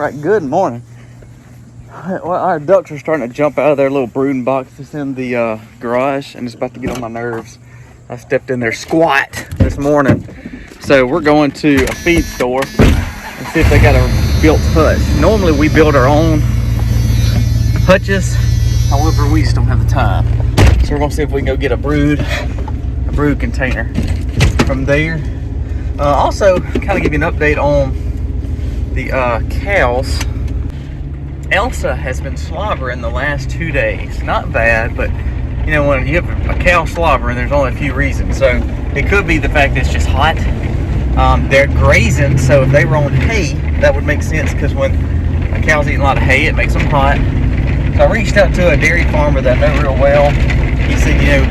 right, good morning. Well, our ducks are starting to jump out of their little brooding box that's in the garage, and it's about to get on my nerves. I stepped in their squat this morning. So we're going to a feed store and see if they got a built hutch. Normally we build our own hutches, however we just don't have the time. So we're gonna see if we can go get a brood container from there. Also, kind of give you an update on the cows. Elsa has been slobbering the last 2 days. Not bad, but you know, when you have a cow slobbering, there's only a few reasons. So it could be the fact that it's just hot. They're grazing, so if they were on hay, that would make sense, because when a cow's eating a lot of hay, it makes them hot. So I reached out to a dairy farmer that I know real well. He said, you know,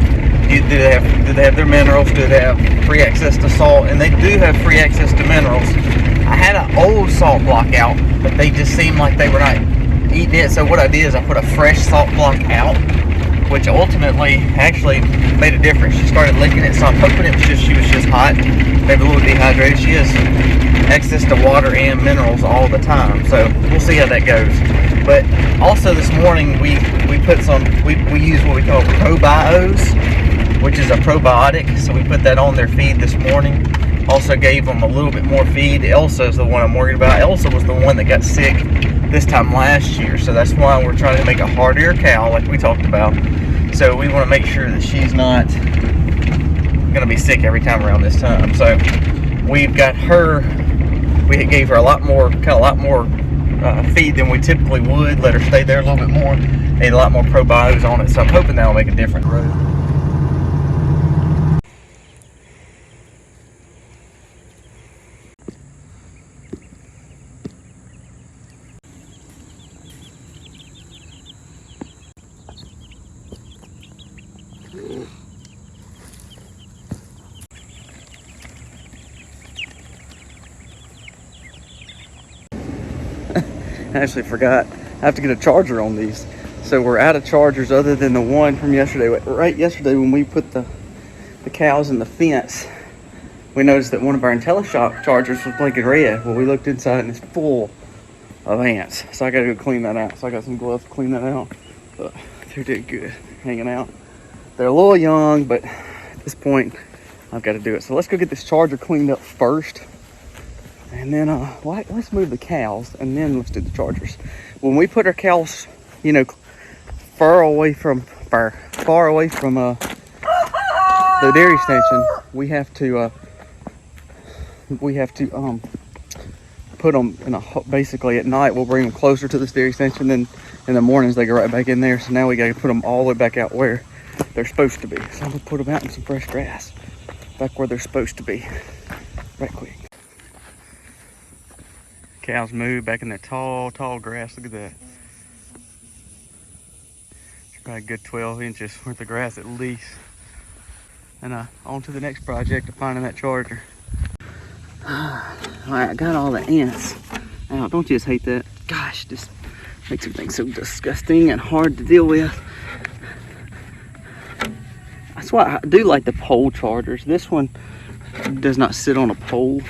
do they have their minerals? Do they have free access to salt? And they do have free access to minerals. I had an old salt block out, but they just seemed like they were not eating it. So what I did is I put a fresh salt block out, which ultimately actually made a difference. She started licking it, so I'm hoping she was just hot, maybe a little dehydrated. She has access to water and minerals all the time, so we'll see how that goes. But also this morning we use what we call ProBios, which is a probiotic. So we put that on their feed this morning. Also gave them a little bit more feed. Elsa is the one I'm worried about. Elsa was the one that got sick this time last year, so that's why we're trying to make a hardier cow, like we talked about. So we want to make sure that she's not going to be sick every time around this time. So we've got her. We gave her a lot more feed than we typically would. Let her stay there a little bit more. Ate a lot more probiotics on it, so I'm hoping that'll make a difference. I actually forgot. I have to get a charger on these. So we're out of chargers other than the one from yesterday. Right yesterday when we put the cows in the fence, we noticed that one of our IntelliShock chargers was blinking red. Well, we looked inside and it's full of ants. So I gotta go clean that out. So I got some gloves to clean that out. But they're doing good, hanging out. They're a little young, but at this point, I've got to do it. So let's go get this charger cleaned up first. And then let's move the cows, and then let's do the chargers. When we put our cows, you know, far away from the dairy extension, we have to put them in basically at night. We'll bring them closer to this dairy extension. Then in the mornings they go right back in there. So now we got to put them all the way back out where they're supposed to be. So I'm gonna put them out in some fresh grass, back where they're supposed to be, right quick. Cows move back in that tall grass. Look at that. It's probably a good 12 inches worth of grass at least. And on to the next project of finding that charger. All right, I got all the ants out. Don't you just hate that? Gosh, this makes everything so disgusting and hard to deal with. That's why I do like the pole chargers. This one does not sit on a pole,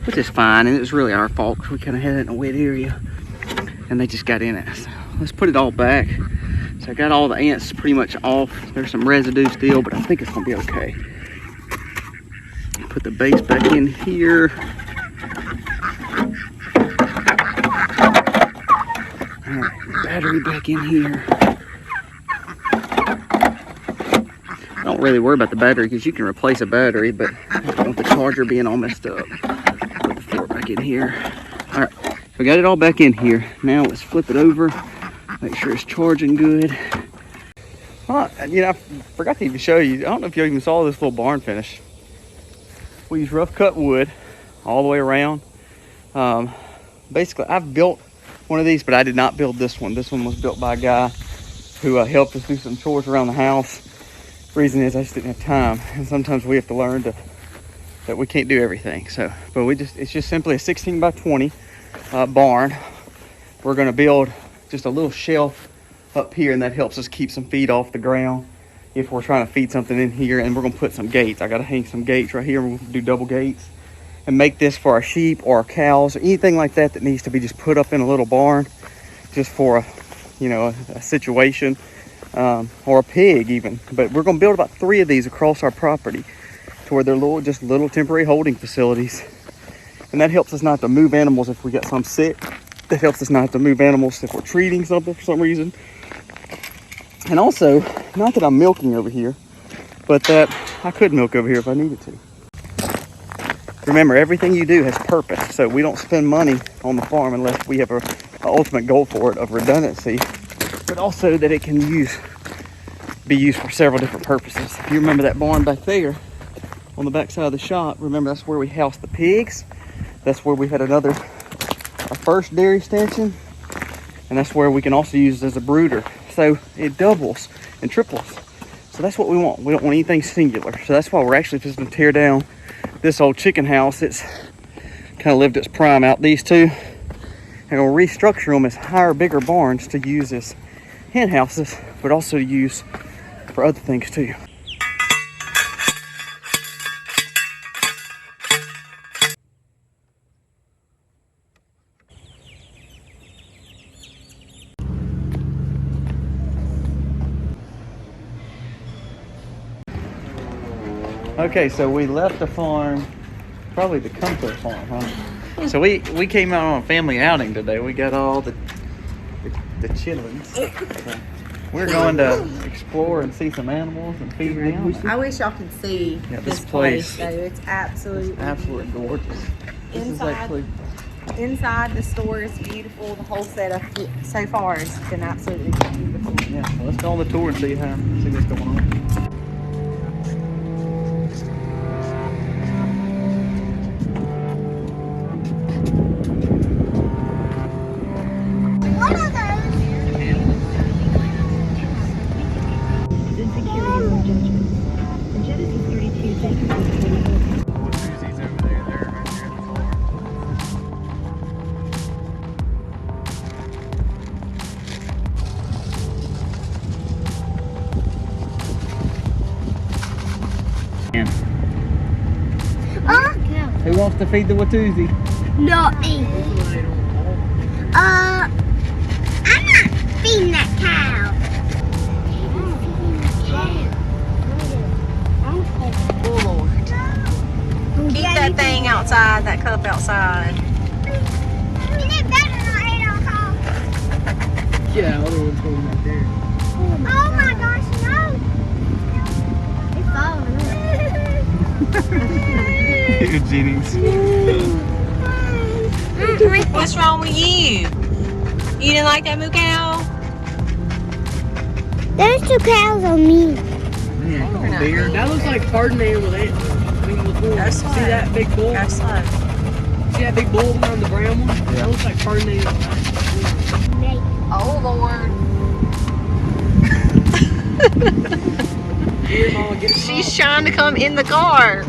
which is fine, and it's really our fault because we kind of had it in a wet area and they just got in it. So let's put it all back. So I got all the ants pretty much off. There's some residue still, but I think it's gonna be okay. Put the base back in here. All right, battery back in here. I don't really worry about the battery because you can replace a battery, but I don't want the charger being all messed up. In here. All right, we got it all back in here. Now let's flip it over, make sure it's charging good. You know, I forgot to even show you. I don't know if you even saw this little barn finish. We use rough cut wood all the way around. Basically, I've built one of these, but I did not build this one. This one was built by a guy who helped us do some chores around the house. The reason is I just didn't have time, and sometimes we have to learn that we can't do everything. So, but it's just simply a 16 by 20 barn. We're gonna build just a little shelf up here, and that helps us keep some feed off the ground if we're trying to feed something in here. And we're gonna put some gates. I gotta hang some gates right here. We're gonna do double gates, and make this for our sheep or our cows or anything like that that needs to be just put up in a little barn just for a situation, or a pig even. But we're going to build about 3 of these across our property to where they're little temporary holding facilities. And that helps us not to move animals if we get some sick. That helps us not to move animals if we're treating something for some reason. And also, not that I'm milking over here, but that I could milk over here if I needed to. Remember, everything you do has purpose. So we don't spend money on the farm unless we have an ultimate goal for it of redundancy, but also that it can be used for several different purposes. If you remember that barn back there on the back side of the shop, remember that's where we housed the pigs. That's where we had our first dairy extension, and that's where we can also use it as a brooder. So it doubles and triples. So that's what we want. We don't want anything singular. So that's why we're actually just going to tear down this old chicken house. It's kind of lived its prime out these two, and we'll restructure them as higher, bigger barns to use as hen houses, but also to use for other things too. Okay, so we left the farm, probably the comfort farm, huh? So we came out on a family outing today. We got all the chitlins. So we're going to explore and see some animals and feed them. I wish y'all could see this place. So it's absolutely gorgeous. Inside the store is beautiful. The whole setup so far has been absolutely beautiful. Yeah, well, let's go on the tour and see what's going on. Who wants to feed the Watusi? Not me. I'm not feeding that cow. Oh Lord. Keep that thing outside, that cup outside. Yeah, other one's going right there. Oh my gosh, no. It's falling. Genies. What's wrong with you? You didn't like that moo cow? There's 2 cows on me. Man, bigger. That looks like Ferdinand with it. That's See that big bull? That's fun. See that big bull behind the brown one? Yeah. That looks like Ferdinand. Oh Lord. Here, Mama, get it. She's trying to come in the car.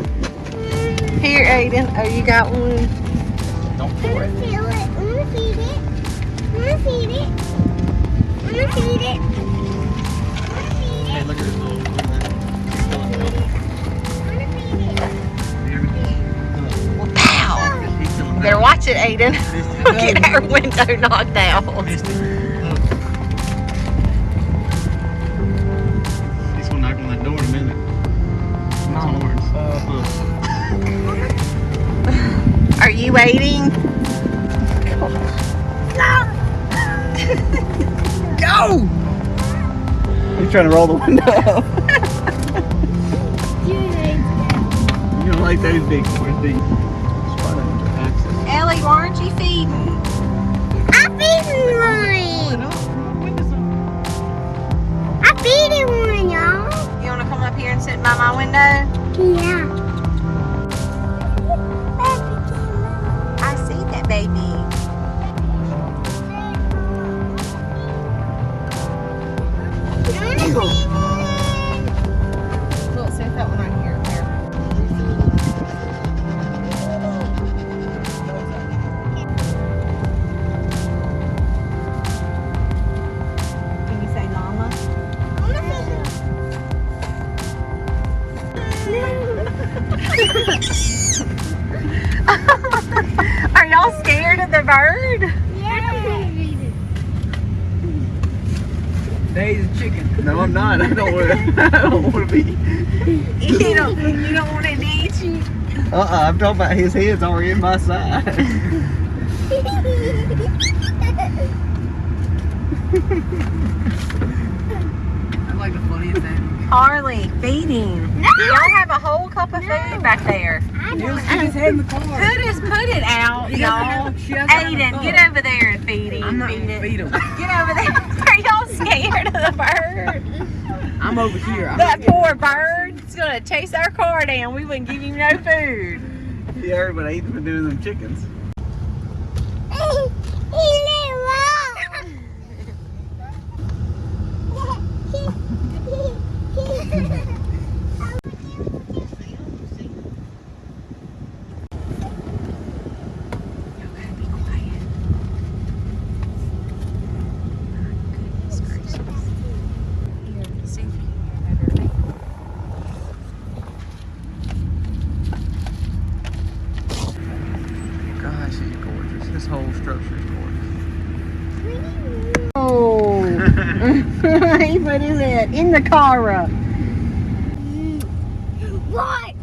Here, Aiden. Oh, you got one? Don't I'm pour gonna it. feel it. I'm gonna feed it. I'm gonna feed it. I'm gonna feed it. Hey, look at this little. Well, pow! Better watch it, Aiden. Get our window knocked out. He's gonna knock on that door in a minute. Are you waiting? Go! He's trying to roll the window up. You don't like those big ones, do you? Ellie, why aren't you feeding? I'm feeding one. I'm feeding one, y'all. You want to come up here and sit by my window? Yeah. I see that baby. Look, see if that one on here. Can you say llama? Dave's a chicken. No, I'm not. I don't want to. I don't want to be. You don't want it to eat you? I'm talking about his head's already in my side. That's like the funniest thing. Harley, feeding. Y'all have a whole cup of food back there. He'll stick his head in the car. Put it out, y'all. Aiden, get over there and feed him. I'm not Feed gonna it. feed him. Get over there. Are y'all scared of the bird? I'm over here. That poor bird is gonna chase our car down. We wouldn't give him no food. Yeah, everybody Ethan been doing them chickens. Gosh, he's gorgeous. This whole structure is gorgeous. Oh, he put his head in the car up. What?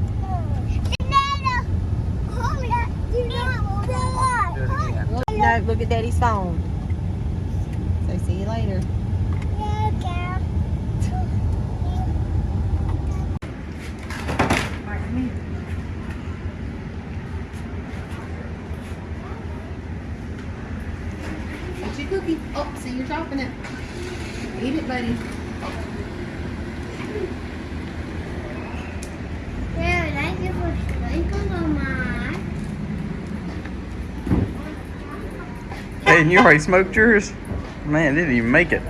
No, look at Daddy's phone. So see you later. Eat your cookie. Oh, see you're chopping it. Eat it, buddy. Hey, and you already smoked yours? Man, didn't even make it.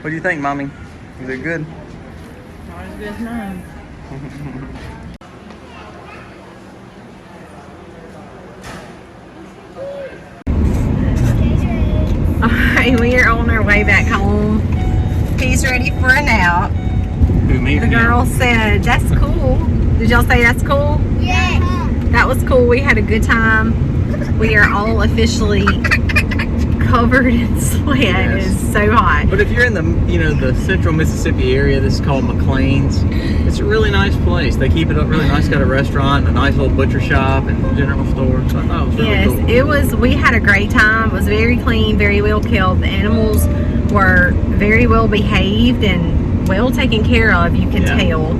What do you think, Mommy? Is it good? Not as good as mine. Alright, we are on our way back home. He's ready for a nap. Who, me or The him? girl said, that's cool. Did y'all say that's cool? Yeah. That was cool. We had a good time. We are all officially covered in sweat. Yes. It is so hot. But if you're in the, the central Mississippi area, this is called McLean's. It's a really nice place. They keep it up really nice. Got a restaurant, a nice little butcher shop, and general store. So I thought it was really Yes, cool. it was. We had a great time. It was very clean, very well kept. The animals were very well behaved and well taken care of. You can Yeah. tell.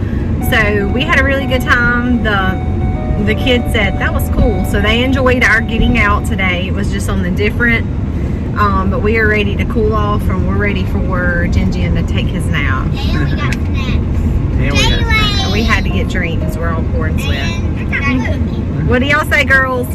So we had a really good time. The kids said that was cool. So they enjoyed our getting out today. It was just something different. But we are ready to cool off, and we're ready for Jinjin to take his nap. And we got snacks. And we got And we had to get drinks. We're all pouring sweat. And I got cookies. What do y'all say, girls?